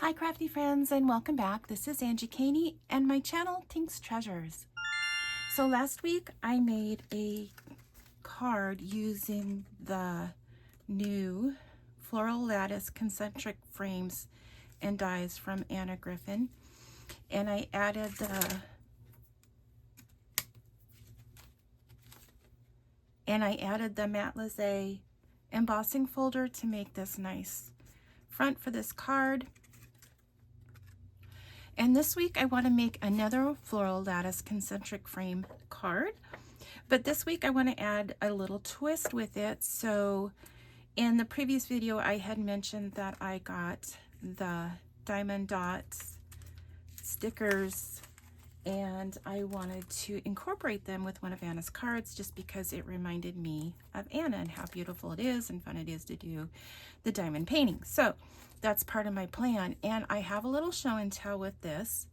Hi crafty friends and welcome back. This is Angie Caney and my channel Tink's Treasures. So last week I made a card using the new floral lattice concentric frames and dies from Griffin, and I added the Matelassé embossing folder to make this nice front for this card. And this week I want to make another floral lattice concentric frame card, but this week I want to add a little twist with it. So in the previous video I had mentioned that I got the diamond dots stickers and I wanted to incorporate them with one of Anna's cards just because it reminded me of Anna and how beautiful it is and fun it is to do the diamond painting. So that's part of my plan, and I have a little show and tell with this.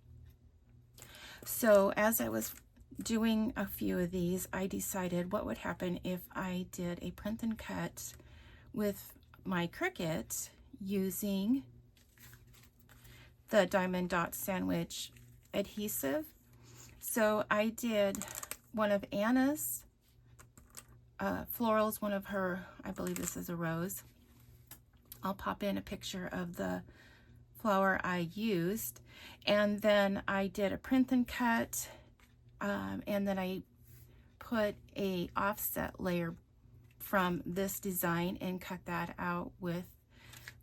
So as I was doing a few of these, I decided what would happen if I did a print and cut with my Cricut using the diamond dot sandwich adhesive. So I did one of Anna's florals, one of her, I believe this is a rose. I'll pop in a picture of the flower I used, and then I did a print and cut, and then I put a offset layer from this design and cut that out with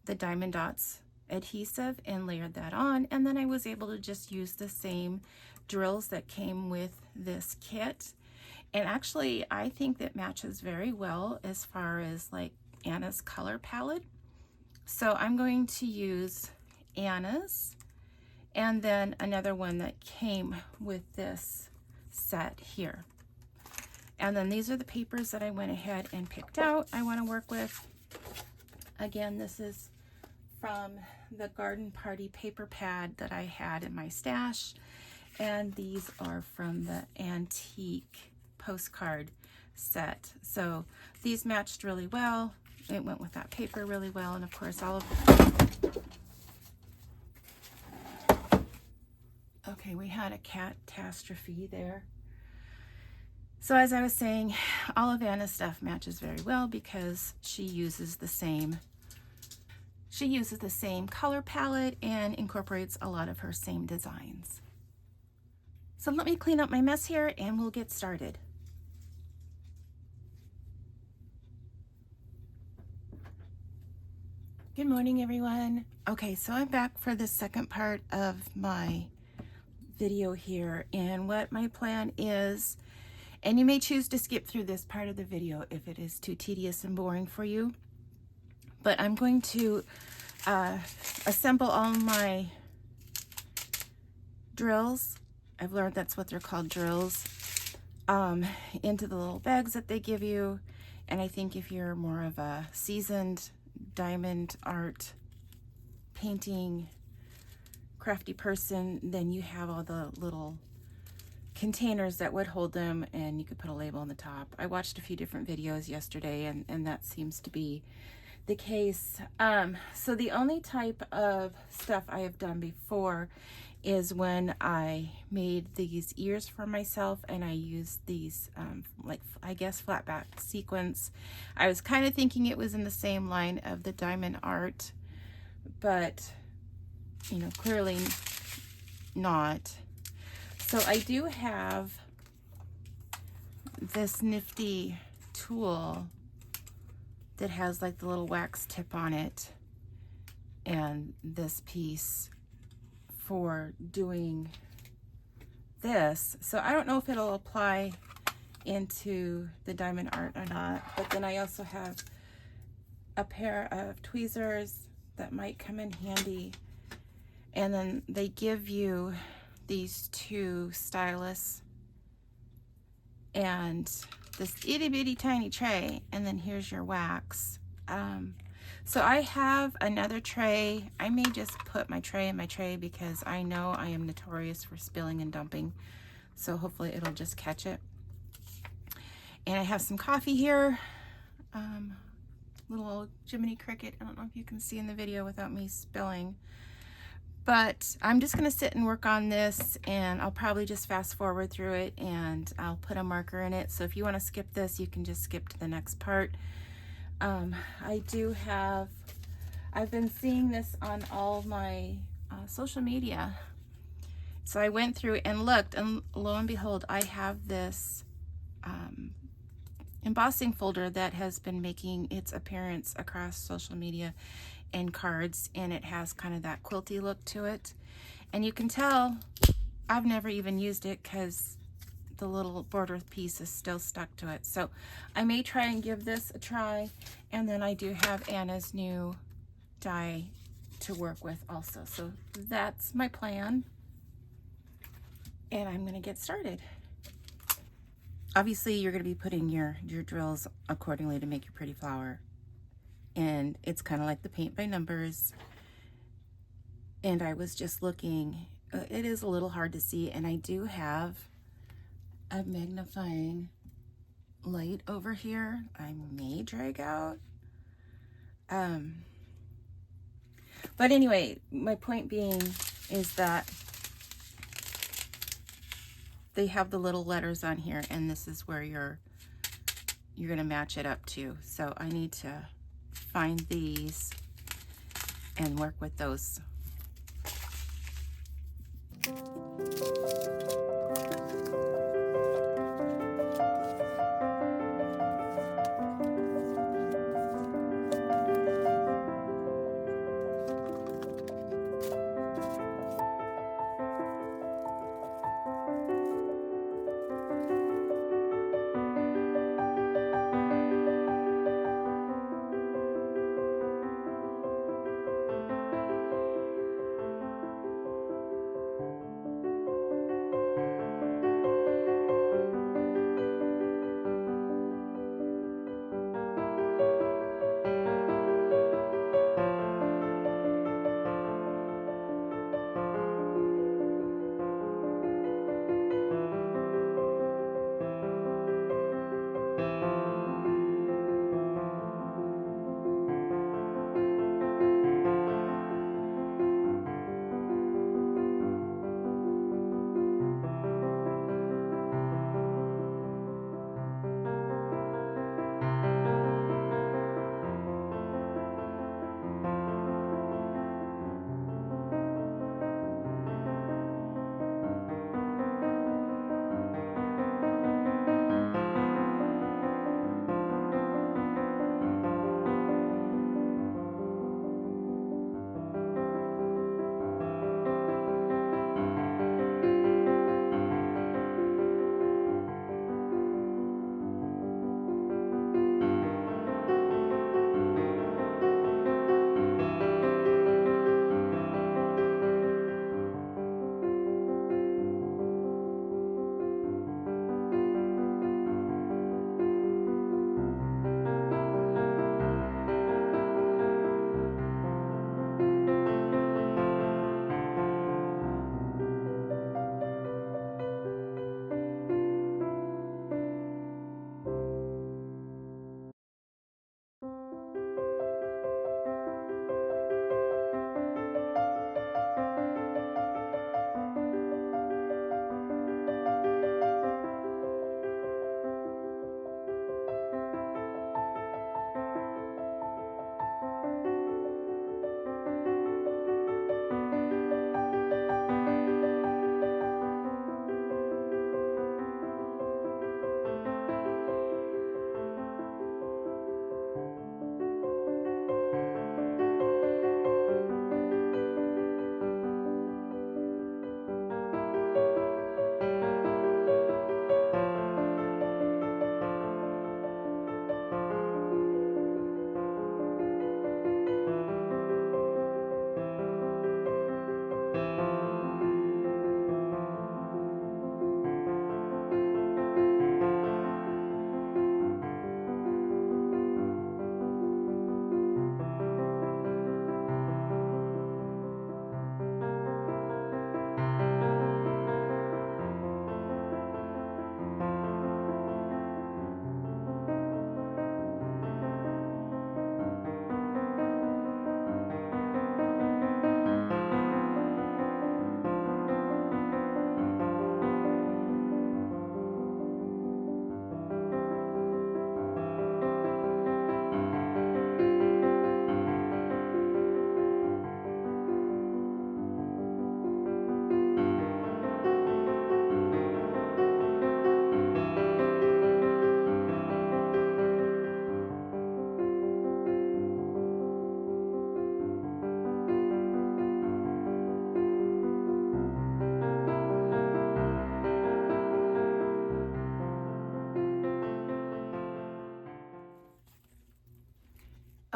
the diamond dots adhesive and layered that on, and then I was able to just use the same drills that came with this kit, and actually I think that matches very well as far as like Anna's color palette. So I'm going to use Anna's and then another one that came with this set here. And then these are the papers that I went ahead and picked out I want to work with. Again, this is from the garden party paper pad that I had in my stash. And these are from the antique postcard set. So these matched really well. It went with that paper really well, and of course all of okay, we had a catastrophe there. So as I was saying, all of Anna's stuff matches very well because she uses the same color palette and incorporates a lot of her same designs. So let me clean up my mess here and we'll get started. Good morning, everyone. Okay, so I'm back for the second part of my video here, and what my plan is, and you may choose to skip through this part of the video if it is too tedious and boring for you, but I'm going to assemble all my drills. I've learned that's what they're called, drills, into the little bags that they give you. And I think if you're more of a seasoned diamond art painting crafty person, then you have all the little containers that would hold them and you could put a label on the top. I watched a few different videos yesterday and that seems to be the case. So the only type of stuff I have done before is when I made these ears for myself and I used these like I guess flat back sequins. I was kind of thinking it was in the same line of the diamond art, but you know, clearly not. So I do have this nifty tool that has like the little wax tip on it and this piece for doing this. So I don't know if it'll apply into the diamond art or not, but then I also have a pair of tweezers that might come in handy, and then they give you these two stylus and this itty bitty tiny tray, and then here's your wax. So I have another tray. I may just put my tray in my tray because I know I am notorious for spilling and dumping. So hopefully it'll just catch it. And I have some coffee here. Little old Jiminy Cricket. I don't know if you can see in the video without me spilling. But I'm just gonna sit and work on this, and I'll probably just fast forward through it, and I'll put a marker in it. So if you want to skip this, you can just skip to the next part. I've been seeing this on all my social media. So I went through and looked, and lo and behold, I have this embossing folder that has been making its appearance across social media and cards, and it has kind of that quilty look to it. And you can tell I've never even used it because the little border piece is still stuck to it. So I may try and give this a try, and then I do have Anna's new die to work with also. So that's my plan, and I'm gonna get started. Obviously you're gonna be putting your drills accordingly to make your pretty flower, and it's kind of like the paint by numbers. And I was just looking, it is a little hard to see, and I do have a magnifying light over here I may drag out. But anyway, my point being is that they have the little letters on here, and this is where you're gonna match it up to. So I need to find these and work with those.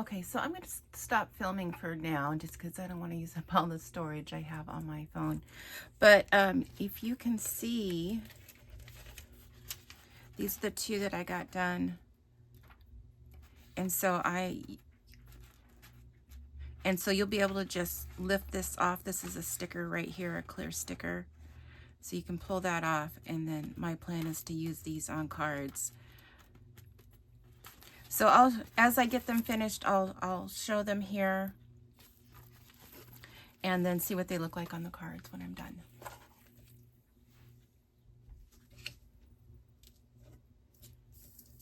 Okay, so I'm going to stop filming for now just because I don't want to use up all the storage I have on my phone. But if you can see, these are the two that I got done. And so you'll be able to just lift this off. This is a sticker right here, a clear sticker. So you can pull that off, and then my plan is to use these on cards. So as I get them finished, I'll show them here and then see what they look like on the cards when I'm done.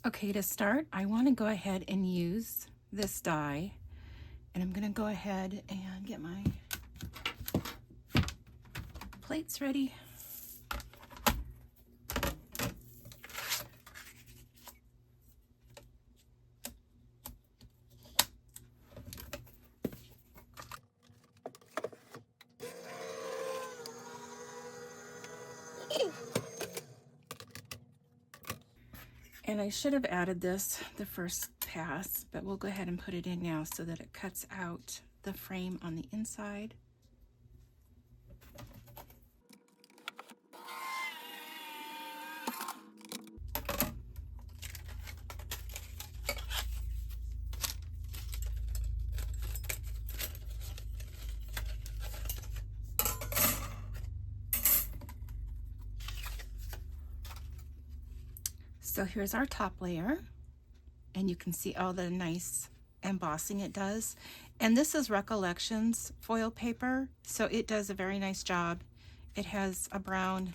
Okay, to start, I want to go ahead and use this die, and I'm going to go ahead and get my plates ready. And I should have added this the first pass, but we'll go ahead and put it in now so that it cuts out the frame on the inside. So here's our top layer, and you can see all the nice embossing it does. And this is Recollections foil paper, so it does a very nice job. It has a brown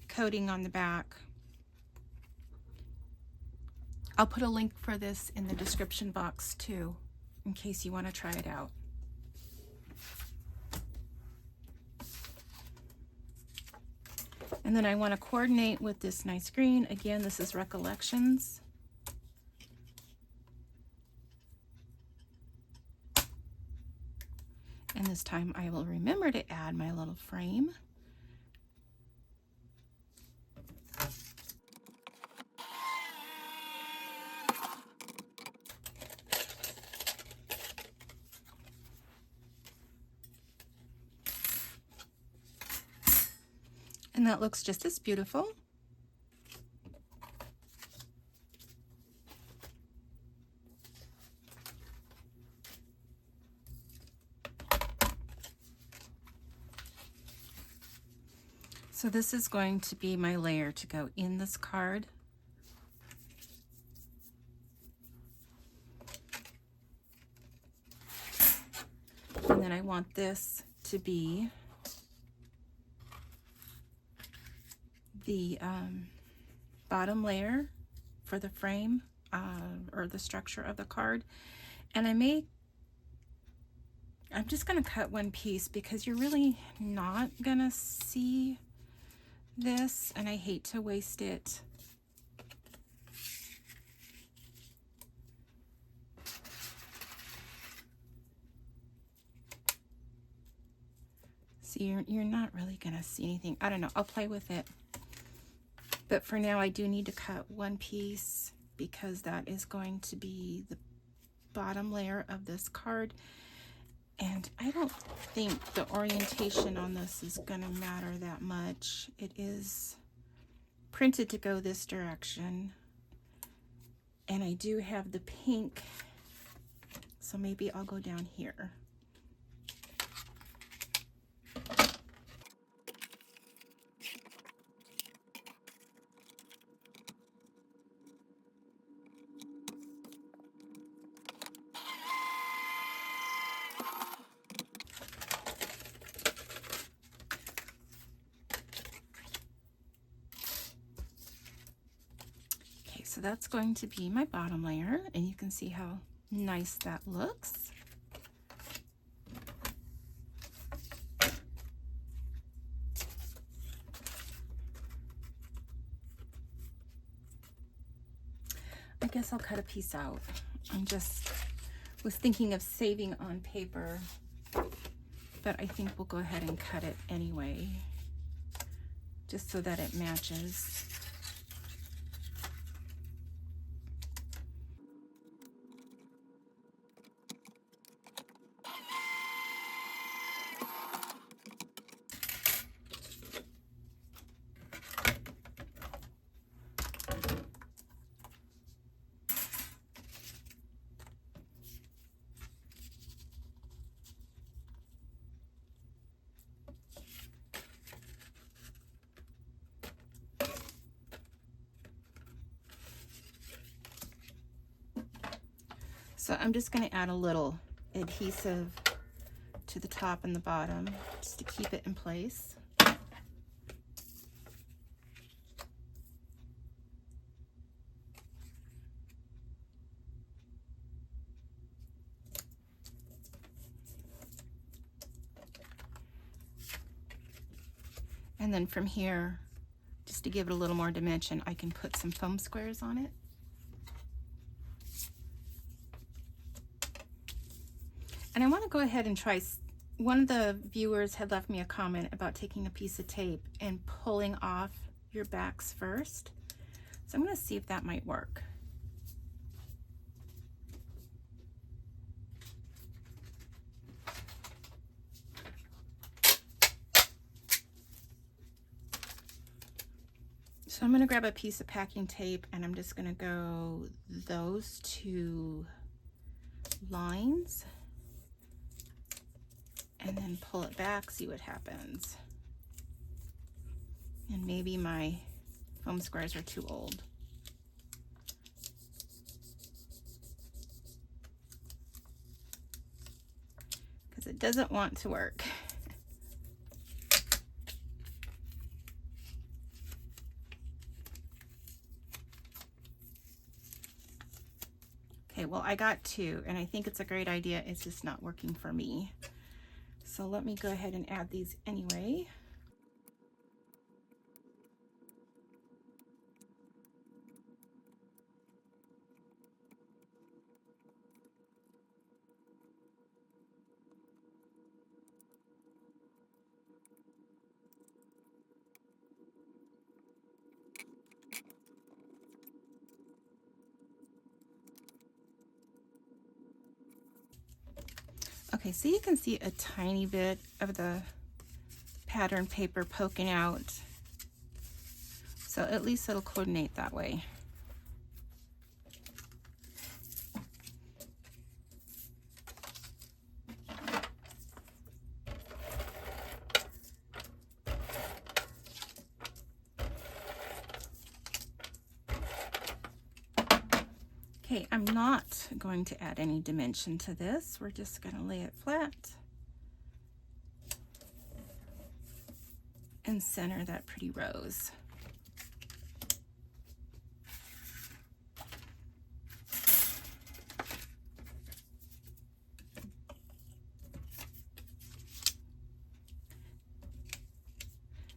coating on the back. I'll put a link for this in the description box too, in case you want to try it out. And then I want to coordinate with this nice green. Again, this is Recollections. And this time I will remember to add my little frame. And that looks just as beautiful. So this is going to be my layer to go in this card. And then I want this to be the bottom layer for the frame or the structure of the card. And I'm just going to cut one piece because you're really not going to see this, and I hate to waste it. So you're not really going to see anything. I don't know. I'll play with it. But for now, I do need to cut one piece because that is going to be the bottom layer of this card. And I don't think the orientation on this is going to matter that much. It is printed to go this direction. And I do have the pink, so maybe I'll go down here. So that's going to be my bottom layer, and you can see how nice that looks. I guess I'll cut a piece out. I just was thinking of saving on paper, but I think we'll go ahead and cut it anyway, just so that it matches. So I'm just going to add a little adhesive to the top and the bottom just to keep it in place. And then from here, just to give it a little more dimension, I can put some foam squares on it. And I want to go ahead and try, one of the viewers had left me a comment about taking a piece of tape and pulling off your backs first. So I'm going to see if that might work. So I'm going to grab a piece of packing tape and I'm just going to go those two lines and then pull it back, see what happens. And maybe my foam squares are too old. Because it doesn't want to work. Okay, well, I got two, and I think it's a great idea. It's just not working for me. So let me go ahead and add these anyway. Okay, so you can see a tiny bit of the pattern paper poking out. So at least it'll coordinate that way. Okay, I'm not going to add any dimension to this. We're just going to lay it flat and center that pretty rose.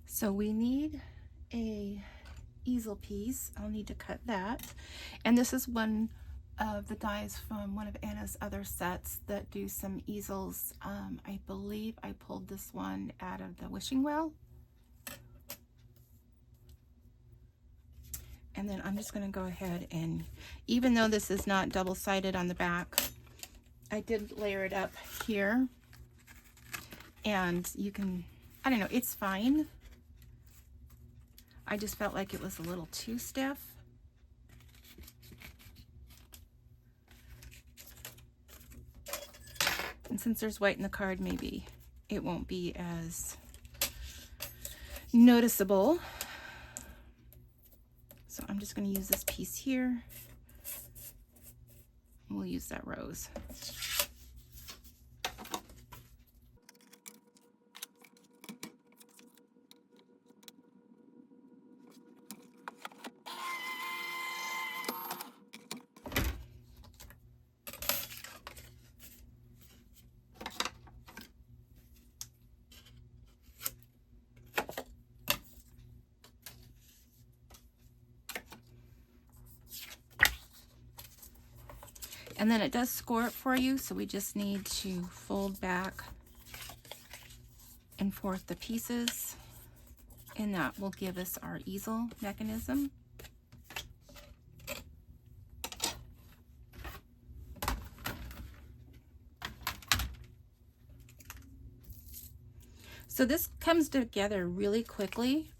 So we need a easel piece. I'll need to cut that. And this is one of the dies from one of Anna's other sets that do some easels. I believe I pulled this one out of the wishing well. And then I'm just going to go ahead and, even though this is not double-sided on the back, I did layer it up here. And you can, I don't know, it's fine. I just felt like it was a little too stiff. And since there's white in the card, maybe it won't be as noticeable. So I'm just going to use this piece here. We'll use that rose. And then it does score it for you, so we just need to fold back and forth the pieces, and that will give us our easel mechanism. So this comes together really quickly.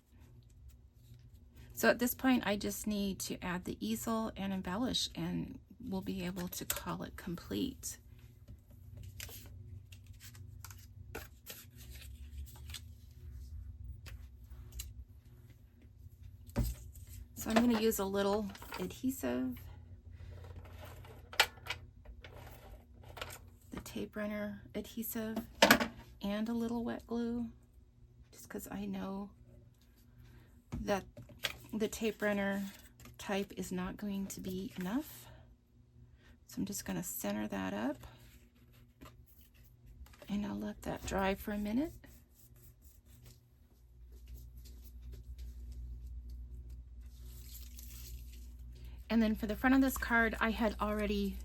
So at this point, I just need to add the easel and embellish, and we'll be able to call it complete. So I'm going to use a little adhesive tape runner adhesive and a little wet glue, just because I know that the tape runner type is not going to be enough. So I'm just going to center that up, and I'll let that dry for a minute. And then for the front of this card, I had already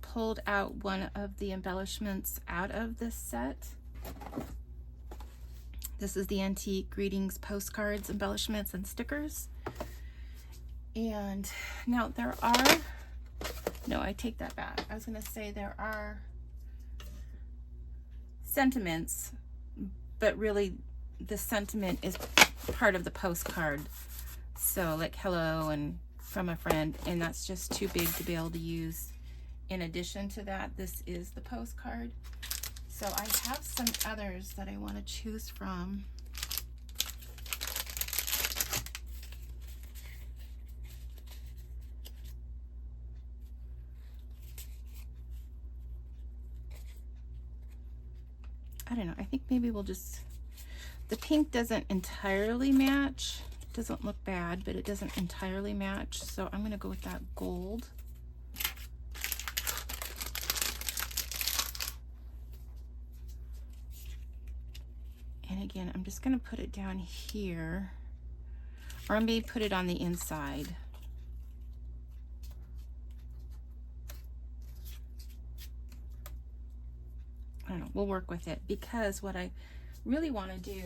pulled out one of the embellishments out of this set. This is the Antique Greetings Postcards, Embellishments, and Stickers. And now there are, no, I take that back. I was going to say there are sentiments, but really the sentiment is part of the postcard. So like hello and from a friend, and that's just too big to be able to use. In addition to that, this is the postcard. So I have some others that I want to choose from. I don't know, I think maybe we'll just, the pink doesn't entirely match. It doesn't look bad, but it doesn't entirely match. So I'm going to go with that gold. And again, I'm just going to put it down here, or I may put it on the inside. I don't know, we'll work with it, because what I really want to do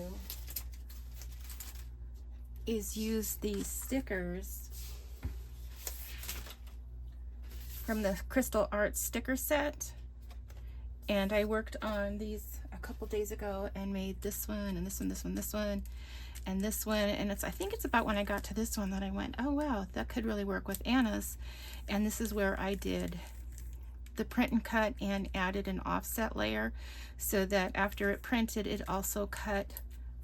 is use these stickers from the Crystal Art sticker set. And I worked on these a couple days ago and made this one and this one, this one, this one, and this one. And I think it's about when I got to this one that I went, oh wow, that could really work with Anna's. And this is where I did the print and cut and added an offset layer, so that after it printed, it also cut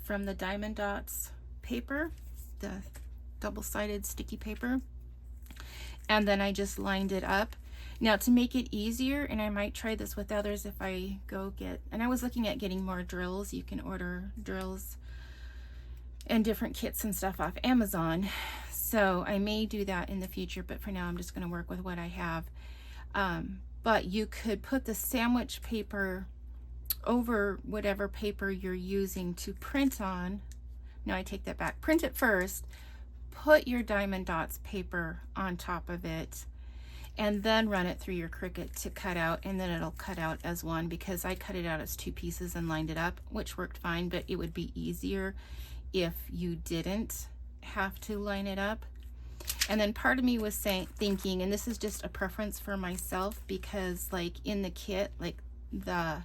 from the Diamond Dots paper, the double-sided sticky paper. And then I just lined it up. Now to make it easier, and I might try this with others if I go get, and I was looking at getting more drills. You can order drills and different kits and stuff off Amazon. So I may do that in the future, but for now I'm just going to work with what I have. But you could put the sandwich paper over whatever paper you're using to print on. No, I take that back. Print it first, put your Diamond Dots paper on top of it, and then run it through your Cricut to cut out, and then it'll cut out as one, because I cut it out as 2 pieces and lined it up, which worked fine, but it would be easier if you didn't have to line it up. And then part of me was thinking, and this is just a preference for myself, because like in the kit, like the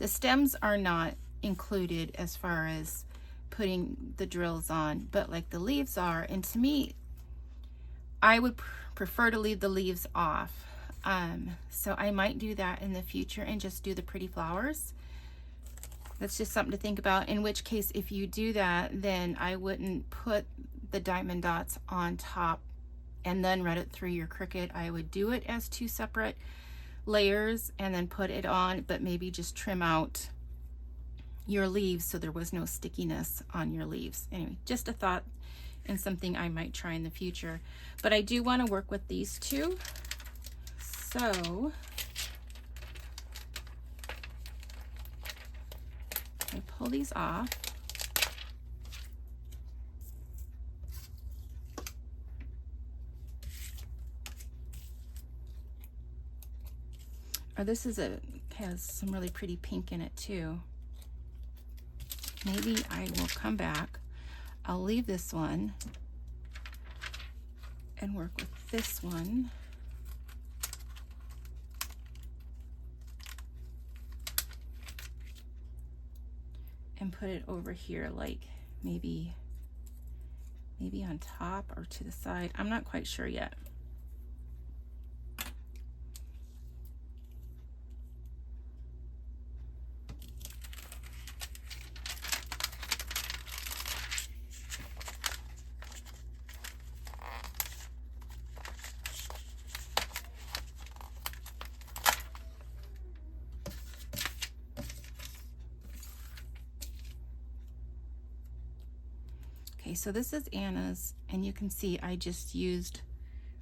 stems are not included as far as putting the drills on, but like the leaves are. And to me, I would prefer to leave the leaves off. So I might do that in the future and just do the pretty flowers. That's just something to think about. In which case, if you do that, then I wouldn't put the Diamond Dots on top and then run it through your Cricut. I would do it as 2 separate layers and then put it on, but maybe just trim out your leaves so there was no stickiness on your leaves. Anyway, just a thought and something I might try in the future. But I do want to work with these 2. So I pull these off. Or this is has some really pretty pink in it too. Maybe I will come back. I'll leave this one and work with this one. And put it over here, like maybe on top or to the side. I'm not quite sure yet. Okay, so this is Anna's, and you can see I just used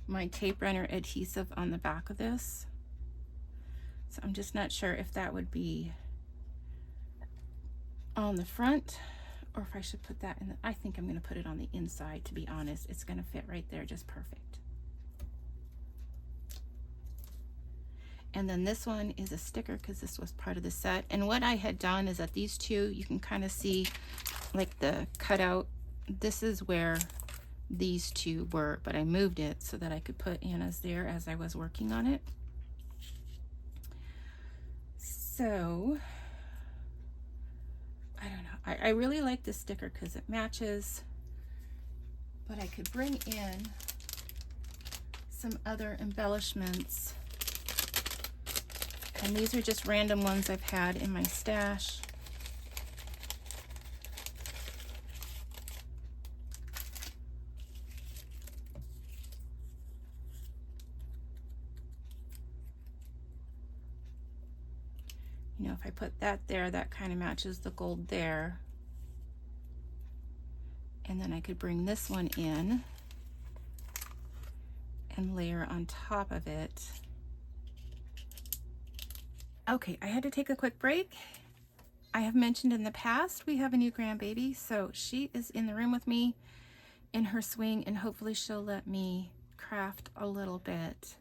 my tape runner adhesive on the back of this. So I'm just not sure if that would be on the front or if I should put that in the, I think I'm going to put it on the inside, to be honest. It's going to fit right there just perfect. And then this one is a sticker because this was part of the set. And what I had done is that these two, you can kind of see like the cutout. This is where these two were, but I moved it so that I could put Anna's there as I was working on it. So I don't know. I really like this sticker because it matches, but I could bring in some other embellishments. And these are just random ones I've had in my stash. You know, if I put that there, that kind of matches the gold there. And then I could bring this one in and layer on top of it. Okay, I had to take a quick break. I have mentioned in the past we have a new grandbaby, so she is in the room with me in her swing, and hopefully she'll let me craft a little bit.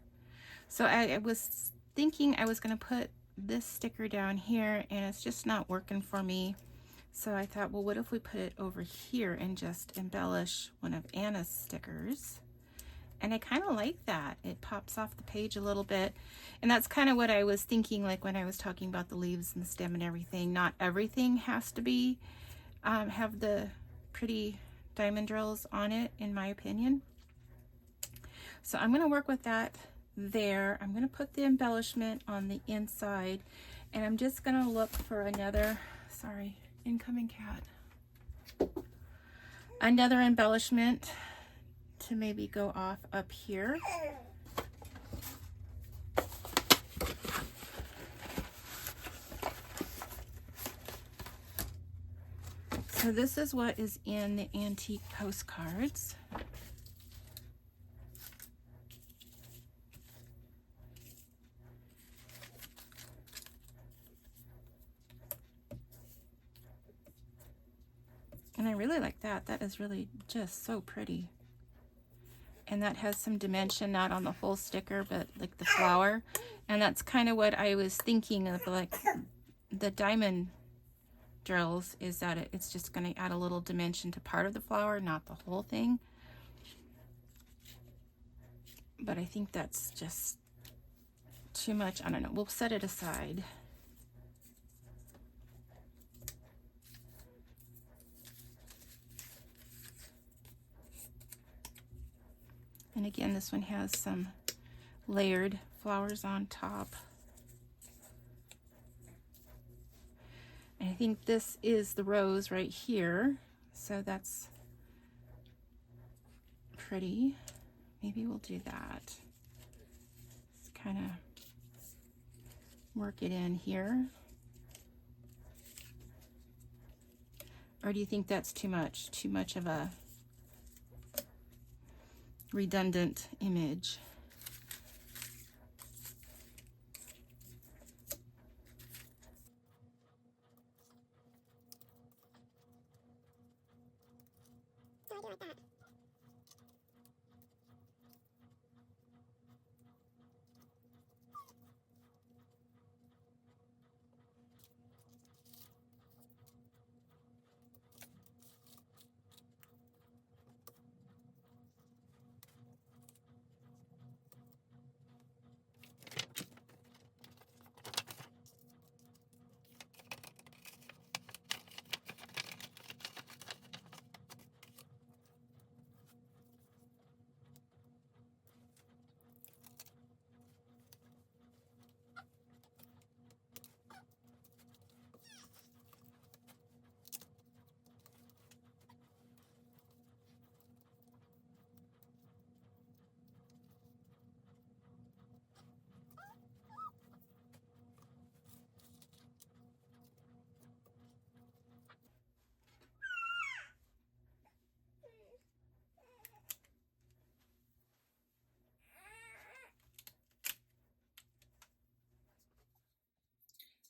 So I was thinking I was going to put this sticker down here, and it's just not working for me. So I thought, well, what if we put it over here and just embellish one of Anna's stickers? And I kind of like that. It pops off the page a little bit. And that's kind of what I was thinking, like when I was talking about the leaves and the stem and everything. Not everything has to be, have the pretty diamond drills on it, in my opinion. So I'm going to work with that there. I'm going to put the embellishment on the inside. And I'm just going to look for another, sorry, incoming cat. Another embellishment to maybe go off up here. So this is what is in the antique postcards. And I really like that. That is really just so pretty. And that has some dimension, not on the whole sticker, but like the flower. And that's kind of what I was thinking of, like the diamond drills, is that it's just going to add a little dimension to part of the flower, not the whole thing. But I think that's just too much. I don't know. We'll set it aside. And again, this one has some layered flowers on top. And I think this is the rose right here. So that's pretty. Maybe we'll do that. Just kind of work it in here. Or do you think that's too much? Too much of a redundant image?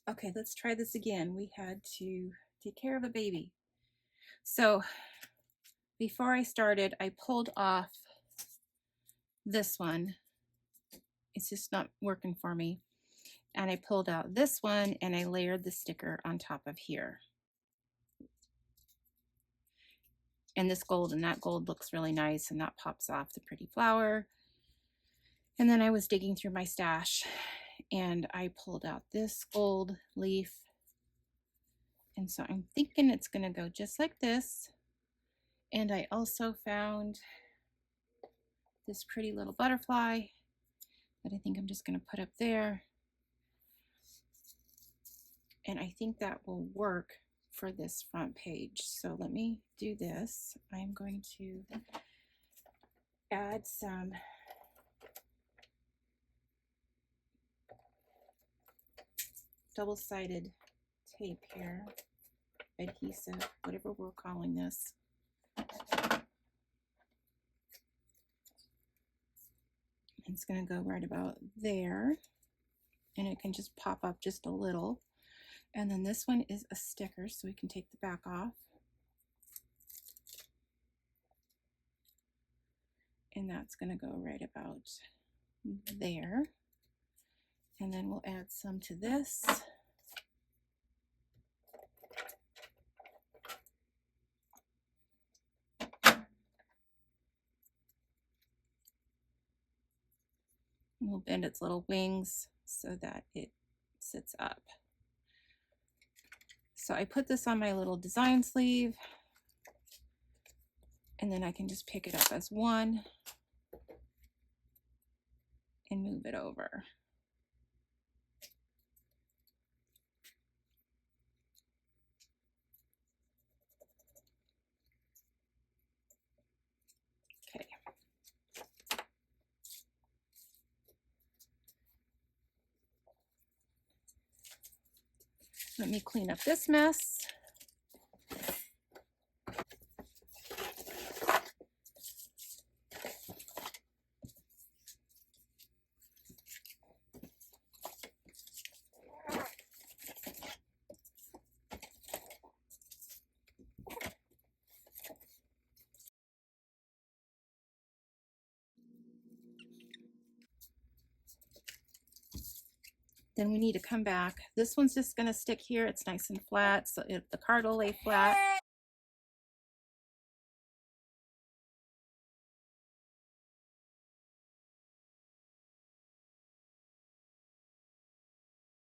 Okay, let's try this again. We had to take care of a baby. So before I started, I pulled off this one. It's just not working for me. And I pulled out this one and I layered the sticker on top of here. And this gold and that gold looks really nice, and that pops off the pretty flower. And then I was digging through my stash and I pulled out this gold leaf. And so I'm thinking it's going to go just like this. And I also found this pretty little butterfly that I think I'm just going to put up there. And I think that will work for this front page. So let me do this. I'm going to add some double-sided tape here, adhesive, whatever we're calling this. It's going to go right about there, and it can just pop up just a little. And then this one is a sticker, so we can take the back off. And that's going to go right about there. And then we'll add some to this. We'll bend its little wings so that it sits up. So I put this on my little design sleeve, and then I can just pick it up as one and move it over. Okay. Let me clean up this mess. Then we need to come back. This one's just going to stick here. It's nice and flat, so the card will lay flat.